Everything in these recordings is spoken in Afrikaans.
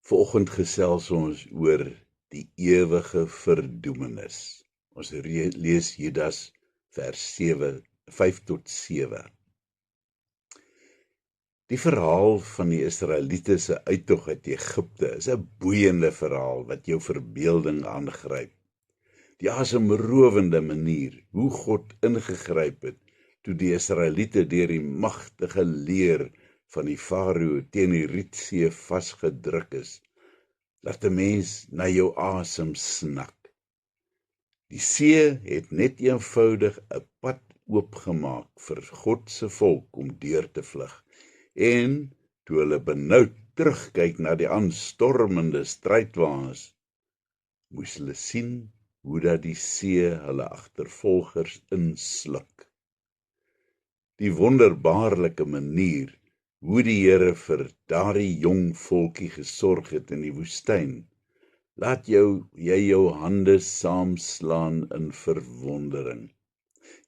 Vanoggend gesels ons oor die ewige verdoemenis. Ons lees Judas vers 5 tot 7. Die verhaal van die Israeliete se uittog uit Egipte is 'n boeiende verhaal wat jou verbeelding aangryp. Die asemrowende manier hoe God ingegryp het toe die Israeliete deur die magtige leer van die Farao teen die Rietsee vasgedruk is, laat 'n mens na jou asem snak. Die see het net eenvoudig 'n pad oopgemaak vir God se volk om deur te vlug. En toe hulle benoud terugkyk na die aanstormende strydwaans, moes hulle sien hoe dat die see hulle agtervolgers insluk. Die wonderbaarlike manier hoe die Here vir daardie jong volkie gesorg het in die woestyn, laat jy jou hande saamslaan in verwondering.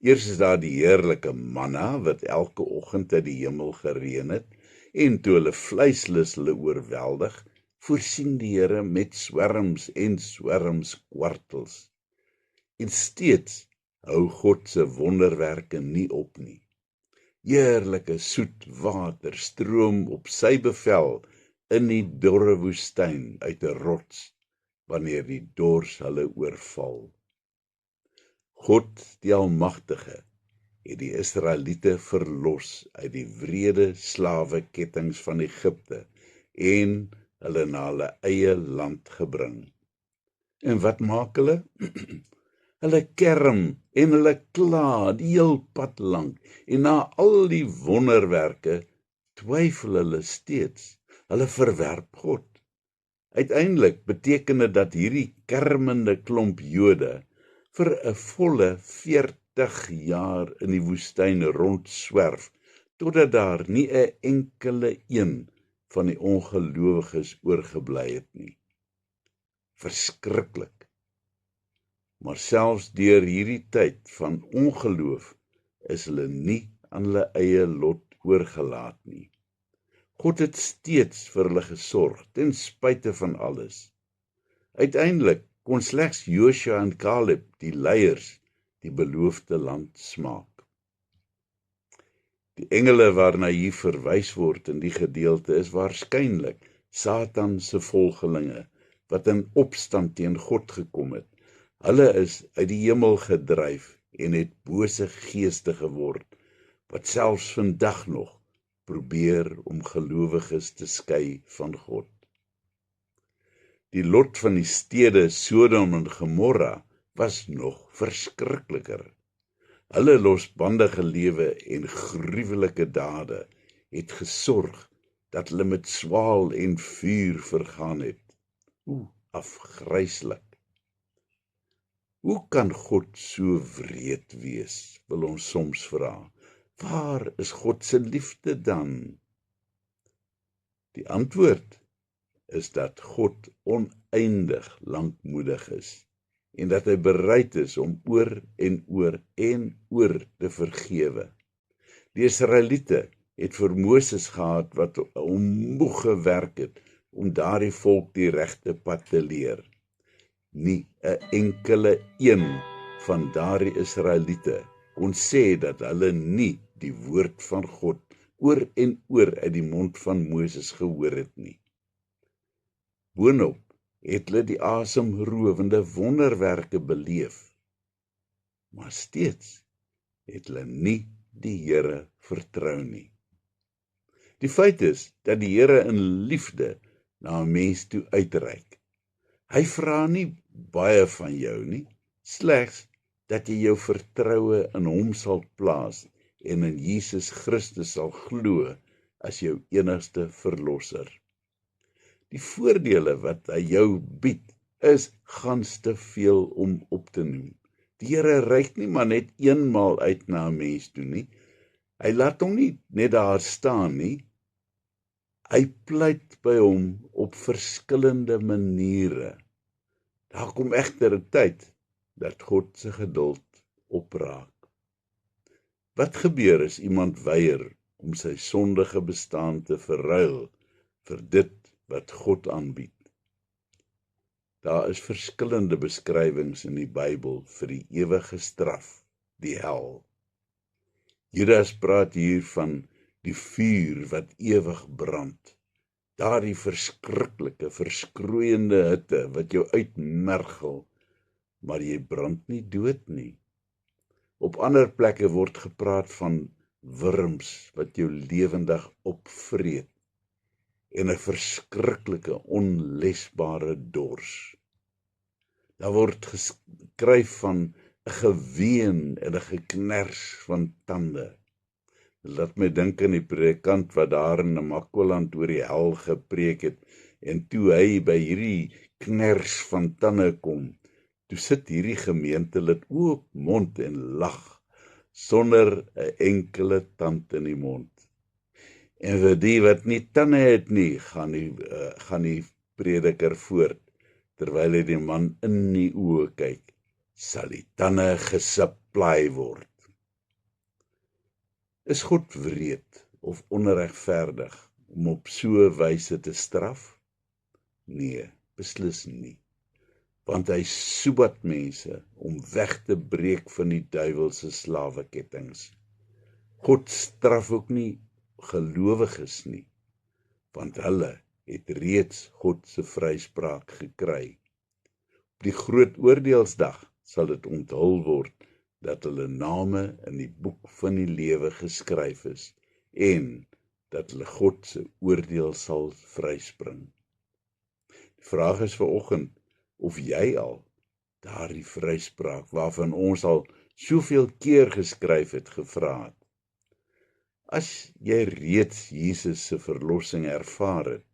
Eers is daar die heerlike manna wat elke oggend uit die hemel gereën het, en toe hulle vleislus hulle oorweldig, voorsien die Here met swerms en swerms kwartels. En steeds hou God se wonderwerke nie op nie. Heerlike soet water stroom op sy bevel in die dorre woestyn uit 'n rots, wanneer die dors hulle oorval. God, die Almagtige, het die Israeliete verlos uit die wrede slawekettinge van Egipte en hulle na hulle eie land gebring. En wat maak hulle? Hulle kerm en hulle kla die heel pad lank, en na al die wonderwerke twyfel hulle steeds. Hulle verwerp God. Uiteindelik beteken dit dat hierdie kermende klomp Jode vir 'n volle 40 jaar in die woestyn rondswerf, totdat daar nie 'n enkele een van die ongelowiges oorgebly het nie. Verskriklik. Maar selfs deur hierdie tyd van ongeloof is hulle nie aan hulle eie lot oorgelaat nie. God het steeds vir hulle gesorg, ten spyte van alles. Uiteindelik kon slegs Josua en Caleb, die leiers, die beloofde land smaak. Die engele waarna hier verwys word in die gedeelte is waarskynlik Satan se volgelinge, wat in opstand teen God gekom het. Hulle is uit die hemel gedryf en het bose geeste geword, wat selfs vandag nog probeer om gelowiges te skei van God. Die lot van die stede Sodom en Gomorra was nog verskrikliker. Hulle losbandige lewe en gruwelike dade het gesorg dat hulle met swaal en vuur vergaan het. Afgryslik. Hoe kan God so wreed wees, wil ons soms vra. Waar is God se liefde dan? Die antwoord is dat God oneindig lankmoedig is en dat hy bereid is om oor en oor te vergewe. Die Israeliete het vir Moses gehad wat moeg gewerk het om daardie volk die regte pad te leer. Nie 'n enkele een van daardie Israeliete kon sê dat hulle nie die woord van God oor en oor uit die mond van Moses gehoor het nie. Boonop het hulle die asemrowende wonderwerke beleef, maar steeds het hulle nie die Here vertrou nie. Die feit is dat die Here in liefde na 'n mens toe uitreik. Hy vra nie baie van jou nie, slegs dat jy jou vertroue in hom sal plaas en in Jesus Christus sal glo as jou enigste verlosser. Die voordele wat hy jou bied is gans te veel om op te noem. Die Here reik nie maar net eenmaal uit na 'n mens toe nie. Hy laat hom nie net daar staan nie. Hy pleit by hom op verskillende maniere. Daar kom egter 'n tyd dat God se geduld opraak. Wat gebeur as iemand weier om sy sondige bestaan te verruil vir dit wat God aanbied. Daar is verskillende beskrywings in die Bybel vir die ewige straf, die hel. Judas praat hier van die vuur wat ewig brand. Daardie verskriklike, verskroeiende hitte wat jou uitmergel, maar jy brand nie dood nie. Op ander plekke word gepraat van wurms wat jou lewendig opvreet en 'n verskriklike, onlesbare dors. Daar word geskryf van 'n geween en 'n gekners van tande. Laat my dink aan die predikant wat daar in Namakwaland oor die hel gepreek het, en toe hy by hierdie kners van tande kom, toe sit hierdie gemeentelid oop mond en lag, sonder 'n enkele tand in die mond. En vir die wat nie tande het nie, gaan die prediker voort, terwyl hy die man in die oë kyk, sal die tande gesupply word. Is God wreed of onregverdig om op so 'n wyse te straf? Nee, beslis nie. Want hy soebat mense om weg te breek van die duiwelse slawekettinge. God straf ook nie gelowiges nie, want hulle het reeds God se vryspraak gekry. Op die groot oordeelsdag sal dit onthul word dat hulle name in die boek van die lewe geskryf is en dat hulle God se oordeel sal vryspring. Die vraag is vanoggend of jy al daardie vryspraak waarvan ons al soveel keer geskryf het, gevra het. As jy reeds Jesus se verlossing ervaar het,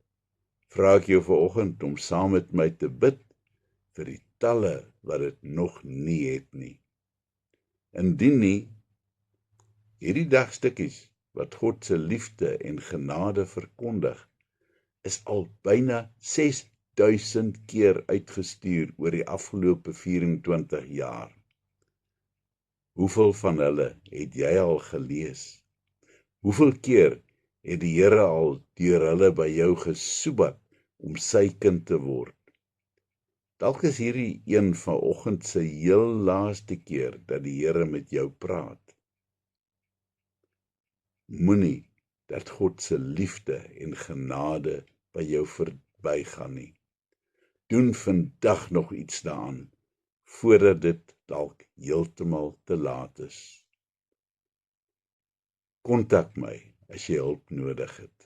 vra ek jou vanoggend om saam met my te bid vir die talle wat dit nog nie het nie. Indien nie, hierdie dagstukkies wat God se liefde en genade verkondig, is al byna 6000 keer uitgestuur oor die afgelope 24 jaar. Hoeveel van hulle het jy al gelees? Hoeveel keer het die Here al deur hulle by jou gesoebat om sy kind te word? Dalk is hierdie een vanoggend se heel laaste keer dat die Here met jou praat. Moenie dat God se liefde en genade by jou verbygaan nie. Doen vandag nog iets daaraan, voordat dit dalk heeltemal te laat is. Kontak my as jy hulp nodig het.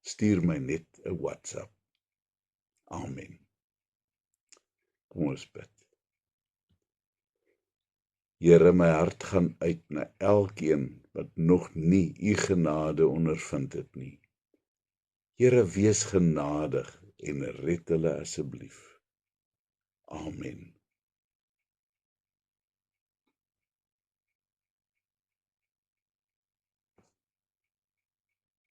Stuur my net 'n WhatsApp. Amen. Kom ons bid. Here, my hart gaan uit na elkeen wat nog nie u genade ondervind het nie. Here, wees genadig en red hulle asseblief. Amen.